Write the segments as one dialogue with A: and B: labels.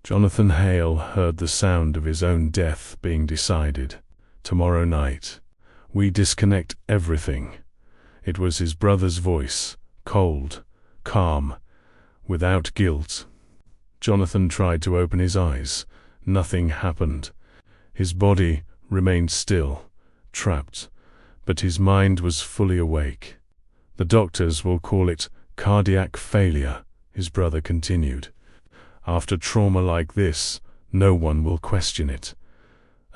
A: Jonathan Hale heard the sound of his own death being decided. Tomorrow night, we disconnect everything. It was his brother's voice, cold, calm, without guilt. Jonathan tried to open his eyes. Nothing happened. His body remained still, trapped, but his mind was fully awake. The doctors will call it cardiac failure, his brother continued. After trauma like this, no one will question it.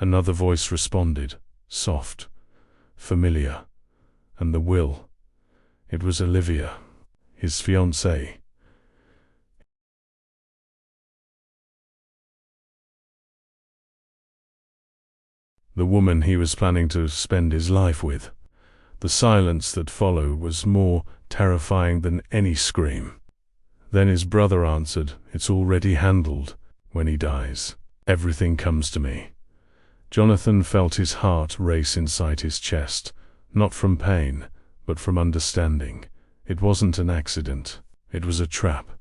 A: Another voice responded, soft, familiar, and the will. It was Olivia, his fiancée. The woman he was planning to spend his life with. The silence that followed was more terrifying than any scream. Then his brother answered, "It's already handled. When he dies, everything comes to me." Jonathan felt his heart race inside his chest, not from pain, but from understanding. It wasn't an accident. It was a trap.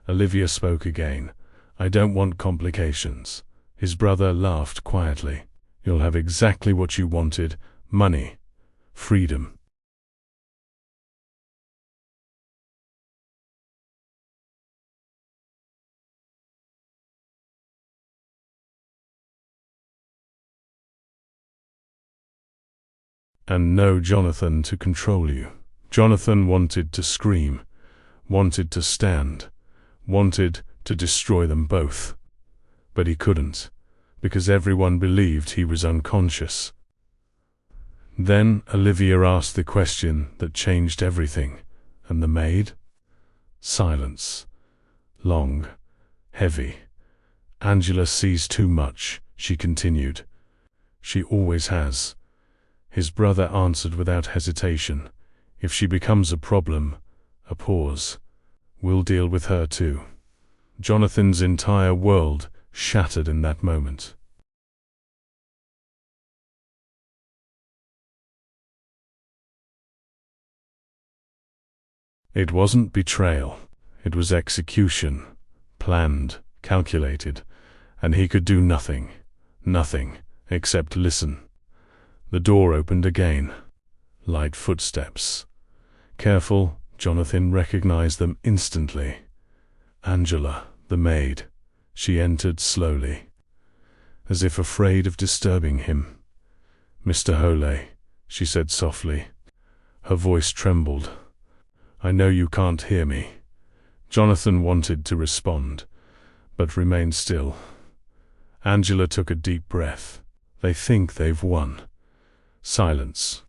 A: Olivia spoke again. "I don't want complications." His brother laughed quietly. "You'll have exactly what you wanted: money, freedom." And no Jonathan to control you. Jonathan wanted to scream, wanted to stand, wanted to destroy them both. But he couldn't, because everyone believed he was unconscious. Then Olivia asked the question that changed everything. "And the maid?" Silence. Long, heavy. "Angela sees too much," she continued. "She always has." His brother answered without hesitation. "If she becomes a problem," a pause, "we'll deal with her too." Jonathan's entire world shattered in that moment. It wasn't betrayal. It was execution. Planned, calculated, and he could do nothing. Nothing, except listen. The door opened again. Light footsteps. Careful, Jonathan recognized them instantly. Angela, the maid. She entered slowly, as if afraid of disturbing him. "Mr. Hole," she said softly. Her voice trembled. "I know you can't hear me." Jonathan wanted to respond, but remained still. Angela took a deep breath. "They think they've won." Silence.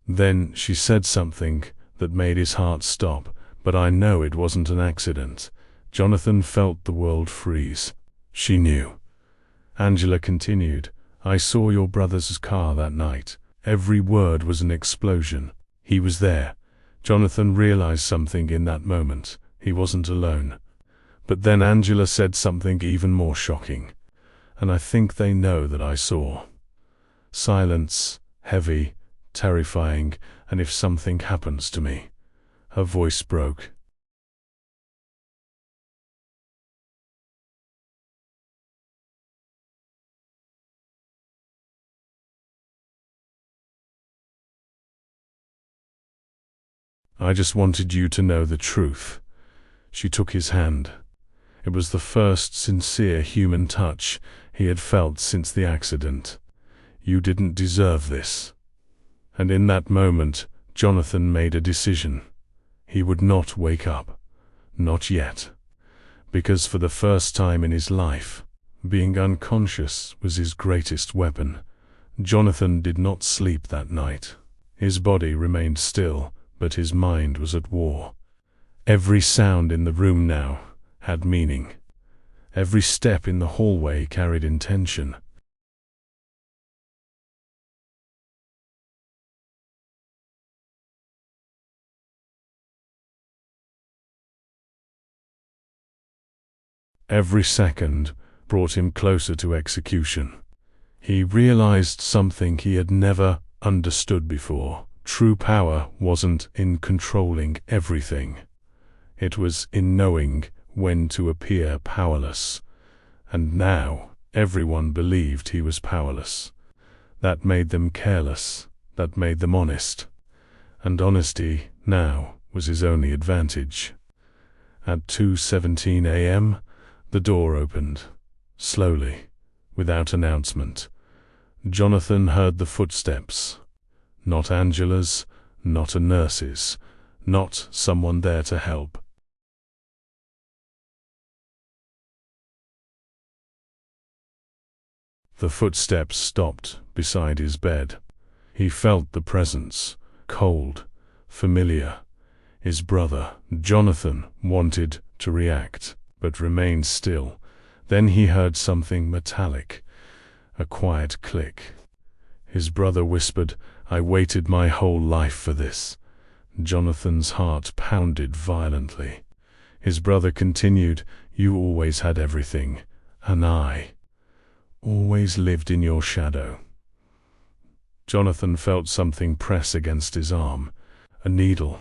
A: Then she said something that made his heart stop, but I know it wasn't an accident. Jonathan felt the world freeze. She knew. Angela continued, "I saw your brother's car that night. Every word was an explosion. He was there." Jonathan realized something in that moment. He wasn't alone. But then Angela said something even more shocking. "And I think they know that I saw." Silence, heavy, terrifying. "And if something happens to me?" Her voice broke. "I just wanted you to know the truth." She took his hand. It was the first sincere human touch he had felt since the accident. "You didn't deserve this." And in that moment, Jonathan made a decision. He would not wake up. Not yet. Because for the first time in his life, being unconscious was his greatest weapon. Jonathan did not sleep that night. His body remained still, but his mind was at war. Every sound in the room now had meaning. Every step in the hallway carried intention. Every second brought him closer to execution. He realized something he had never understood before. True power wasn't in controlling everything. It was in knowing when to appear powerless. And now, everyone believed he was powerless. That made them careless. That made them honest. And honesty, now, was his only advantage. At 2:17 a.m., the door opened. Slowly, without announcement. Jonathan heard the footsteps. Not Angela's, not a nurse's, not someone there to help. The footsteps stopped beside his bed. He felt the presence, cold, familiar. His brother, Jonathan, wanted to react, but remained still. Then he heard something metallic, a quiet click. His brother whispered, "I waited my whole life for this." Jonathan's heart pounded violently. His brother continued, "You always had everything, and I always lived in your shadow." Jonathan felt something press against his arm, a needle.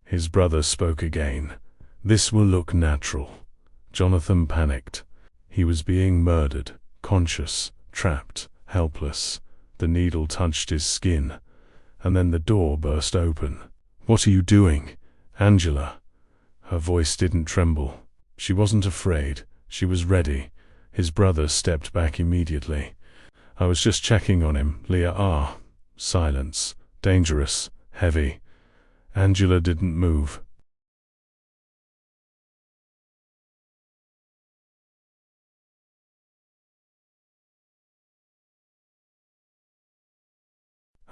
A: His brother spoke again. "This will look natural." Jonathan panicked. He was being murdered, conscious, trapped, helpless. The needle touched his skin, and then the door burst open. "What are you doing, Angela?" Her voice didn't tremble. She wasn't afraid. She was ready. His brother stepped back immediately. "I was just checking on him, Leah." Silence. Dangerous. Heavy. Angela didn't move.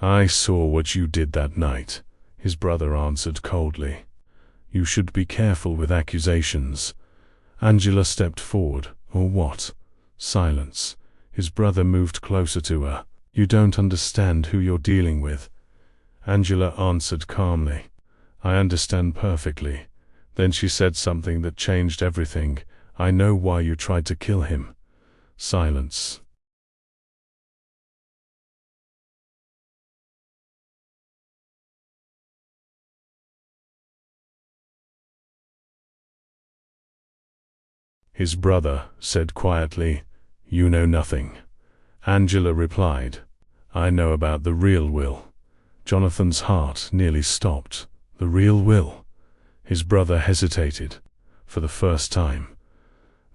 A: "I saw what you did that night," his brother answered coldly. "You should be careful with accusations." Angela stepped forward. "Or what?" Silence. His brother moved closer to her. "You don't understand who you're dealing with." Angela answered calmly, "I understand perfectly." Then she said something that changed everything. "I know why you tried to kill him." Silence. His brother said quietly, "You know nothing." Angela replied, "I know about the real Will." Jonathan's heart nearly stopped. The real Will? His brother hesitated. For the first time,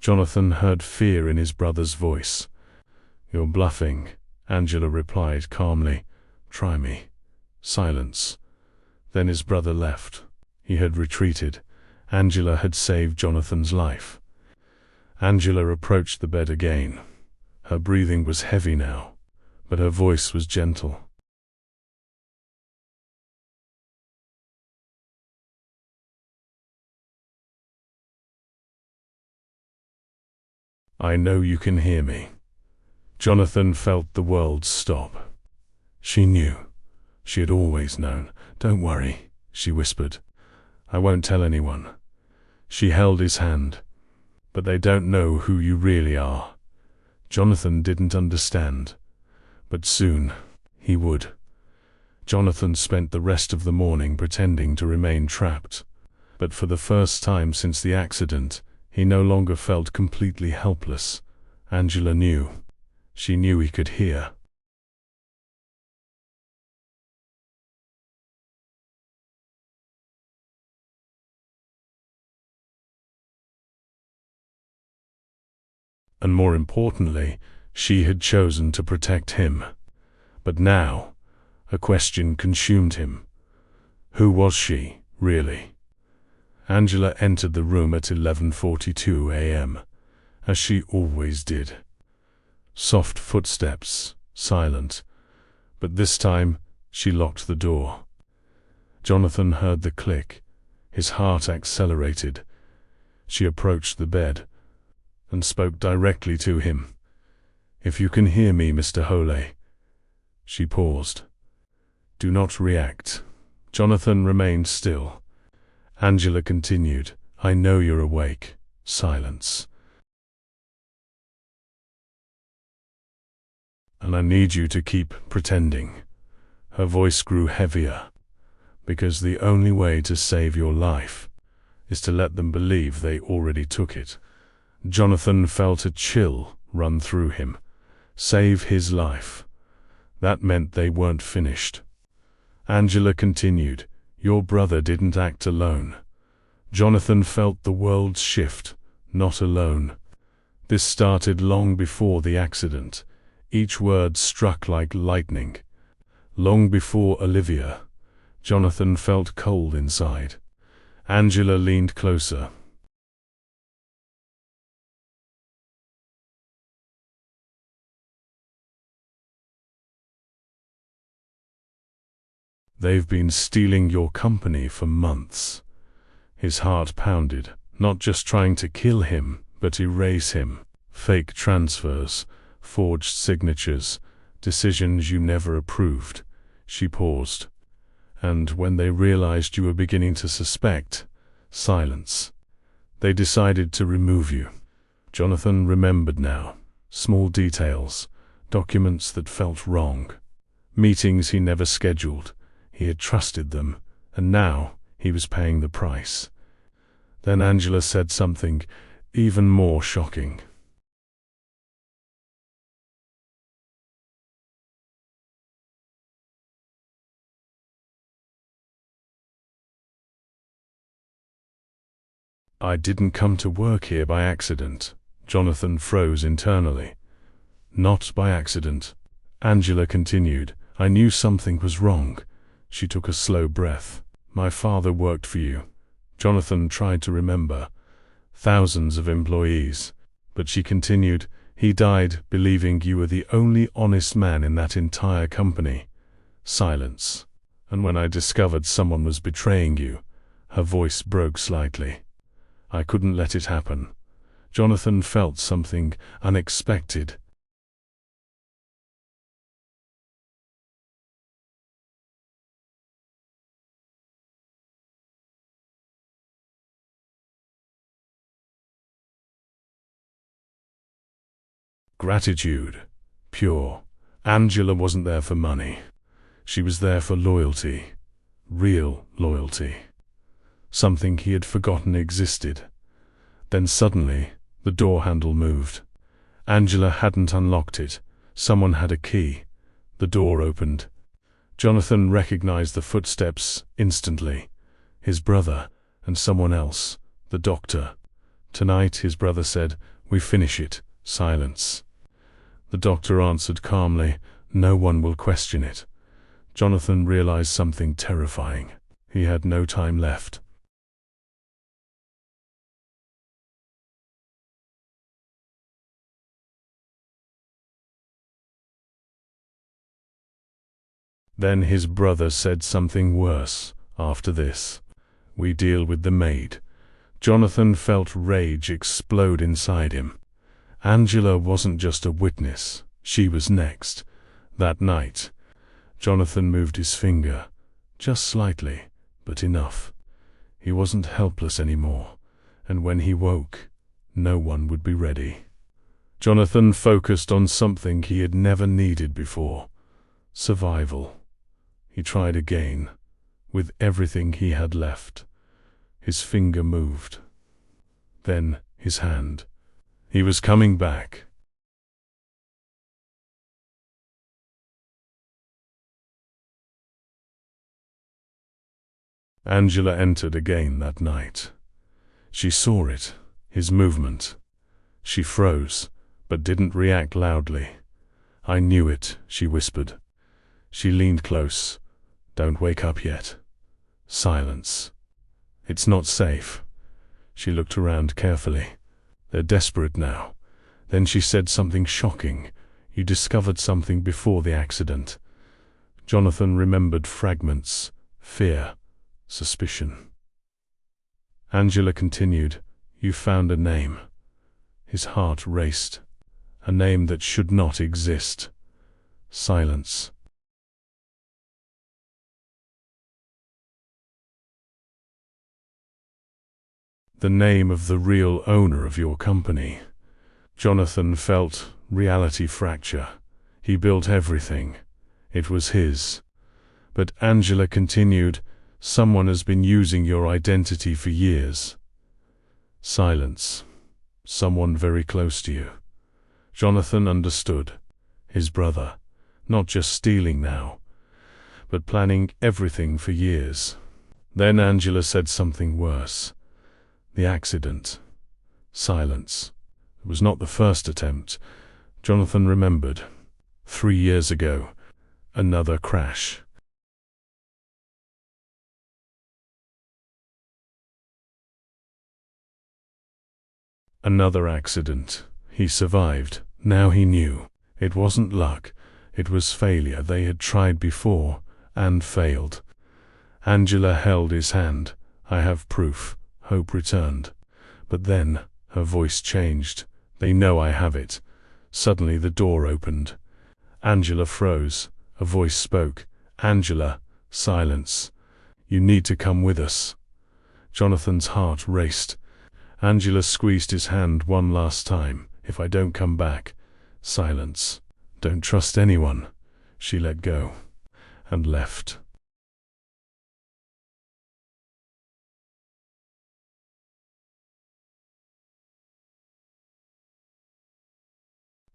A: Jonathan heard fear in his brother's voice. "You're bluffing," Angela replied calmly. "Try me." Silence. Then his brother left. He had retreated. Angela had saved Jonathan's life. Angela approached the bed again. Her breathing was heavy now, but her voice was gentle. "I know you can hear me." Jonathan felt the world stop. She knew. She had always known. "Don't worry," she whispered. "I won't tell anyone." She held his hand. "But they don't know who you really are." Jonathan didn't understand. But soon, he would. Jonathan spent the rest of the morning pretending to remain trapped. But for the first time since the accident, he no longer felt completely helpless. Angela knew. She knew he could hear. And more importantly, she had chosen to protect him. But now, a question consumed him. Who was she, really? Angela entered the room at 11:42 a.m., as she always did. Soft footsteps, silent. But this time, she locked the door. Jonathan heard the click. His heart accelerated. She approached the bed and spoke directly to him. "If you can hear me, Mr. Hole." She paused. "Do not react." Jonathan remained still. Angela continued, "I know you're awake." Silence. and I need you to keep pretending." Her voice grew heavier, "because the only way to save your life is to let them believe they already took it." Jonathan felt a chill run through him. Save his life. That meant they weren't finished. Angela continued, "Your brother didn't act alone." Jonathan felt the world shift. Not alone. This started long before the accident. Each word struck like lightning. Long before Olivia. Jonathan felt cold inside. Angela leaned closer. "They've been stealing your company for months." His heart pounded, not just trying to kill him, but erase him. Fake transfers, forged signatures, decisions you never approved. She paused. "And when they realized you were beginning to suspect," silence. "They decided to remove you." Jonathan remembered now. Small details, documents that felt wrong, meetings he never scheduled. He had trusted them, and now he was paying the price. Then Angela said something even more shocking. "I didn't come to work here by accident." Jonathan froze internally. "Not by accident," Angela continued. "I knew something was wrong." She took a slow breath. "My father worked for you." Jonathan tried to remember. Thousands of employees. But she continued, "He died believing you were the only honest man in that entire company." Silence. "And when I discovered someone was betraying you," her voice broke slightly, "I couldn't let it happen." Jonathan felt something unexpected. Gratitude. Pure. Angela wasn't there for money. She was there for loyalty. Real loyalty. Something he had forgotten existed. Then suddenly, the door handle moved. Angela hadn't unlocked it. Someone had a key. The door opened. Jonathan recognized the footsteps instantly. His brother, and someone else, the doctor. "Tonight," his brother said, "we finish it." Silence. The doctor answered calmly, "No one will question it." Jonathan realized something terrifying. He had no time left. Then his brother said something worse. "After this, we deal with the maid." Jonathan felt rage explode inside him. Angela wasn't just a witness. She was next. That night, Jonathan moved his finger. Just slightly, but enough. He wasn't helpless anymore. And when he woke, no one would be ready. Jonathan focused on something he had never needed before. Survival. He tried again, with everything he had left. His finger moved. Then his hand. He was coming back. Angela entered again that night. She saw it, his movement. She froze, but didn't react loudly. "I knew it," she whispered. She leaned close. "Don't wake up yet." Silence. "It's not safe." She looked around carefully. "They're desperate now." Then she said something shocking. "You discovered something before the accident." Jonathan remembered fragments. Fear. Suspicion. Angela continued, "You found a name." His heart raced. A name that should not exist. Silence. "The name of the real owner of your company." Jonathan felt reality fracture. He built everything. It was his. But Angela continued, "Someone has been using your identity for years." Silence. Someone very close to you. Jonathan understood. His brother. Not just stealing now, but planning everything for years. Then Angela said something worse. The accident. Silence. It was not the first attempt. Jonathan remembered. 3 years ago. Another crash. Another accident. He survived. Now he knew. It wasn't luck. It was failure. They had tried before, and failed. Angela held his hand. "I have proof." Hope returned. But then, her voice changed. "They know I have it." Suddenly the door opened. Angela froze. A voice spoke. "Angela." Silence. "You need to come with us." Jonathan's heart raced. Angela squeezed his hand one last time. "If I don't come back." Silence. "Don't trust anyone." She let go and left.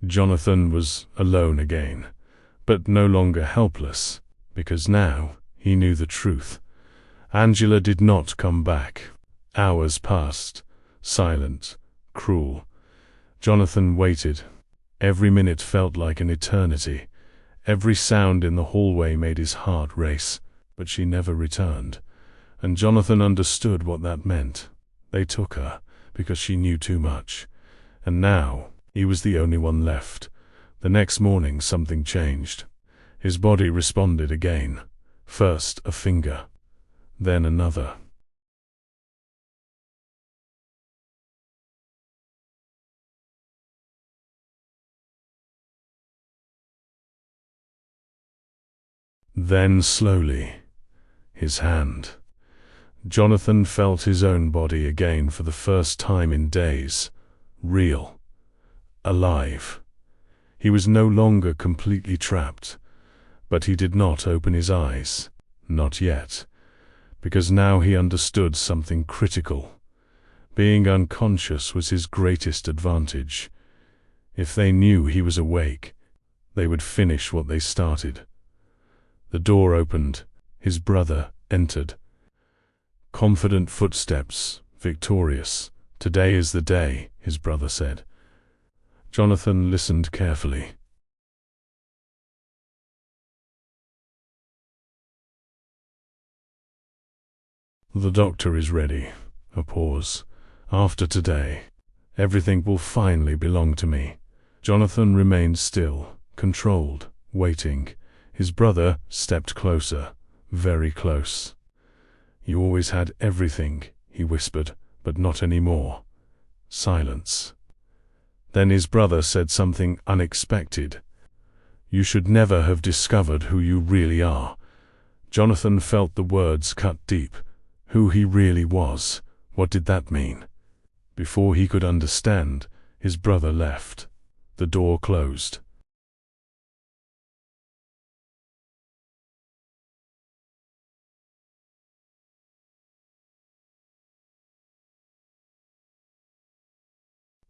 A: Jonathan was alone again, but no longer helpless, because now he knew the truth. Angela did not come back. Hours passed, silent, cruel. Jonathan waited. Every minute felt like an eternity. Every sound in the hallway made his heart race, but she never returned. And Jonathan understood what that meant. They took her, because she knew too much. And now, he was the only one left. The next morning something changed. His body responded again. First a finger, then another. Then slowly, his hand. Jonathan felt his own body again for the first time in days. Real. Alive. He was no longer completely trapped. But he did not open his eyes. Not yet. Because now he understood something critical. Being unconscious was his greatest advantage. If they knew he was awake, they would finish what they started. The door opened. His brother entered. Confident footsteps, victorious. "Today is the day," his brother said. Jonathan listened carefully. "The doctor is ready." A pause. "After today, everything will finally belong to me." Jonathan remained still, controlled, waiting. His brother stepped closer, very close. "You always had everything," he whispered, "but not anymore." Silence. Then his brother said something unexpected. "You should never have discovered who you really are." Jonathan felt the words cut deep. Who he really was. What did that mean? Before he could understand, his brother left. The door closed.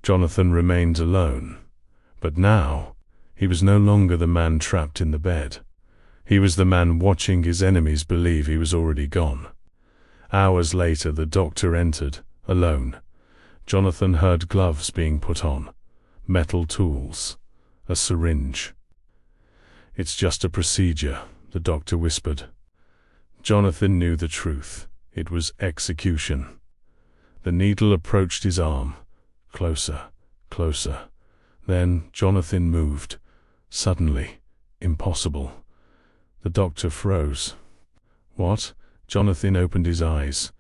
A: Jonathan remained alone. But now, he was no longer the man trapped in the bed. He was the man watching his enemies believe he was already gone. Hours later the doctor entered, alone. Jonathan heard gloves being put on. Metal tools. A syringe. "It's just a procedure," the doctor whispered. Jonathan knew the truth. It was execution. The needle approached his arm. Closer, closer. Then Jonathan moved. Suddenly. Impossible. The doctor froze. "What?" Jonathan opened his eyes.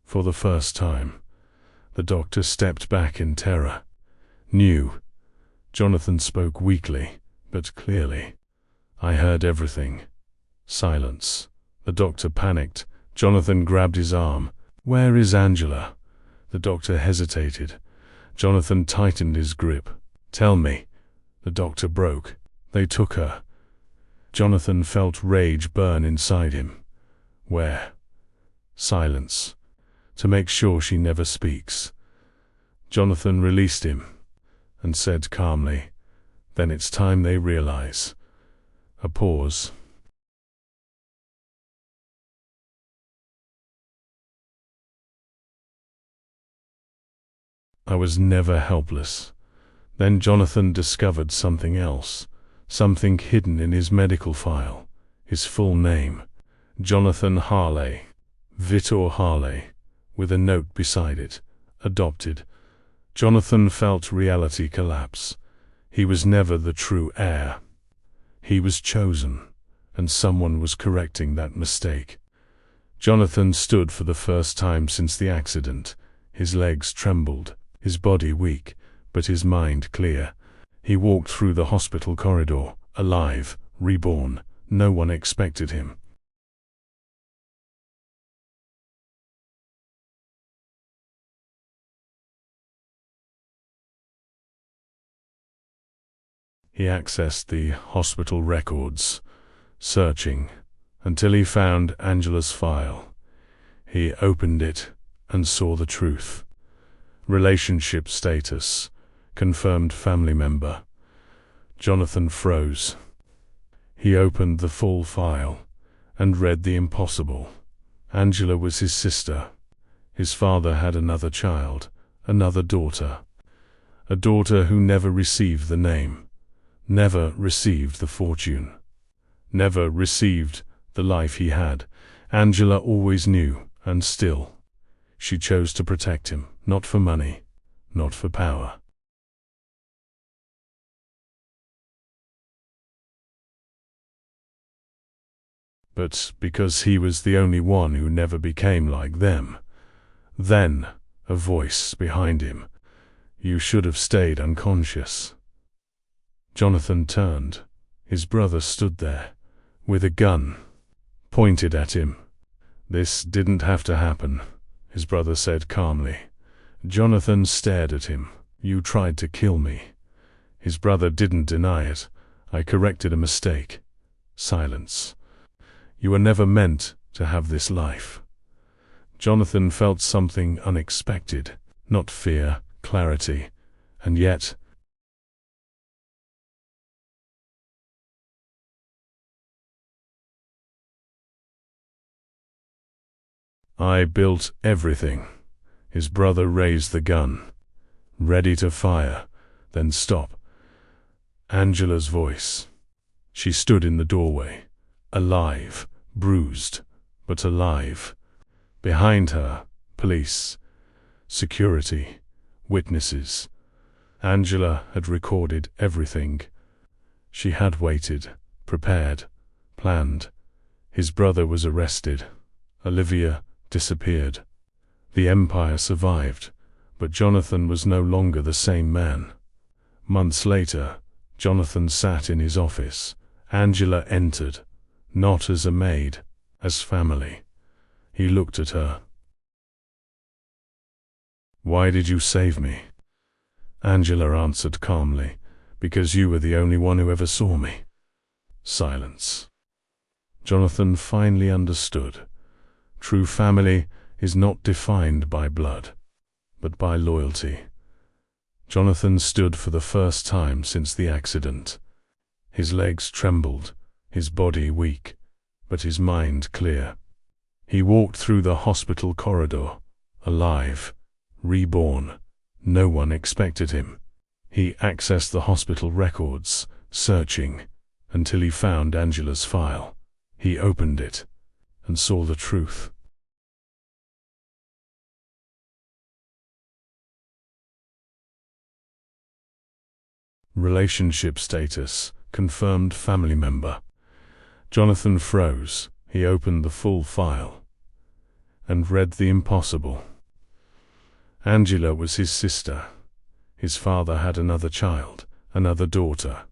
A: For the first time, the doctor stepped back in terror. "New." Jonathan spoke weakly, but clearly. "I heard everything." Silence. The doctor panicked. Jonathan grabbed his arm. "Where is Angela?" The doctor hesitated. Jonathan tightened his grip. "Tell me." The doctor broke. "They took her." Jonathan felt rage burn inside him. "Where?" Silence. "To make sure she never speaks." Jonathan released him and said calmly, "Then it's time they realize." A pause. "I was never helpless." Then Jonathan discovered something else, something hidden in his medical file. His full name, Jonathan Harley, Vitor Harley, with a note beside it, adopted. Jonathan felt reality collapse. He was never the true heir. He was chosen, and someone was correcting that mistake. Jonathan stood for the first time since the accident. His legs trembled, his body weak, but his mind clear. He walked through the hospital corridor, alive, reborn. No one expected him. He accessed the hospital records, searching, until he found Angela's file. He opened it and saw the truth. Relationship status, confirmed family member. Jonathan froze. He opened the full file and read the impossible. Angela was his sister. His father had another child, another daughter. A daughter who never received the name, never received the fortune, never received the life he had. Angela always knew, and still, she chose to protect him, not for money, not for power. But because he was the only one who never became like them. Then, a voice behind him. "You should have stayed unconscious." Jonathan turned. His brother stood there, with a gun, pointed at him. "This didn't have to happen," his brother said calmly. Jonathan stared at him. "You tried to kill me." His brother didn't deny it. "I corrected a mistake." Silence. "You were never meant to have this life." Jonathan felt something unexpected, not fear, clarity, and yet, "I built everything." His brother raised the gun, ready to fire, then stop. Angela's voice. She stood in the doorway, alive, bruised, but alive. Behind her, police, security, witnesses. Angela had recorded everything. She had waited, prepared, planned. His brother was arrested. Olivia disappeared. The empire survived, but Jonathan was no longer the same man. Months later, Jonathan sat in his office. Angela entered, not as a maid, as family. He looked at her. "Why did you save me?" Angela answered calmly, "Because you were the only one who ever saw me." Silence. Jonathan finally understood. True family is not defined by blood, but by loyalty. Jonathan stood for the first time since the accident. His legs trembled, his body weak, but his mind clear. He walked through the hospital corridor, alive, reborn. No one expected him. He accessed the hospital records, searching, until he found Angela's file. He opened it and saw the truth. Relationship status, confirmed family member. Jonathan froze. He opened the full file and read the impossible. Angela was his sister. His father had another child, another daughter.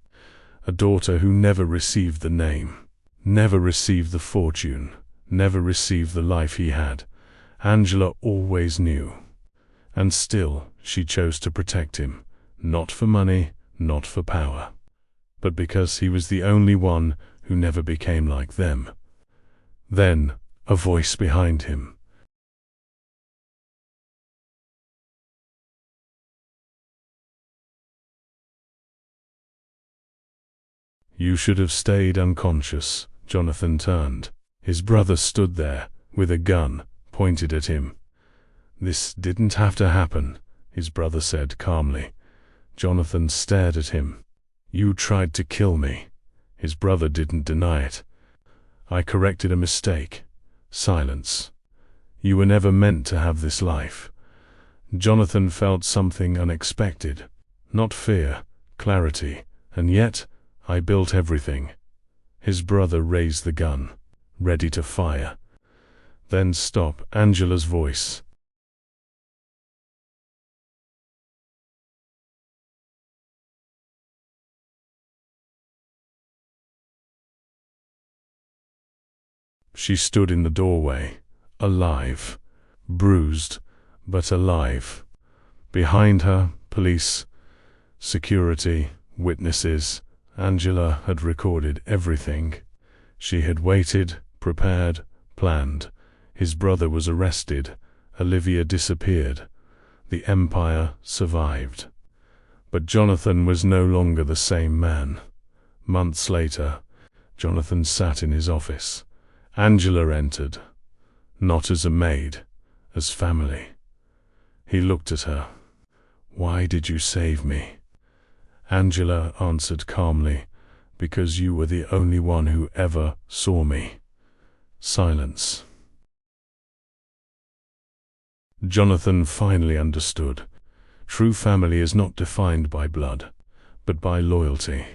A: A daughter who never received the name, never received the fortune, never received the life he had. Angela always knew. And still, she chose to protect him, not for money, not for power, but because he was the only one who never became like them. Then, a voice behind him. You should have stayed unconscious. Jonathan turned. His brother stood there, with a gun, pointed at him. This didn't have to happen, his brother said calmly. Jonathan stared at him. You tried to kill me. His brother didn't deny it. I corrected a mistake. Silence. You were never meant to have this life. Jonathan felt something unexpected. Not fear, clarity, and yet, I built everything. His brother raised the gun, ready to fire. Then stop. Angela's voice. She stood in the doorway, alive, bruised, but alive. Behind her, police, security, witnesses. Angela had recorded everything. She had waited, prepared, planned. His brother was arrested. Olivia disappeared. The empire survived. But Jonathan was no longer the same man. Months later, Jonathan sat in his office. Angela entered, not as a maid, as family. He looked at her. Why did you save me? Angela answered calmly, because you were the only one who ever saw me. Silence. Jonathan finally understood. True family is not defined by blood, but by loyalty.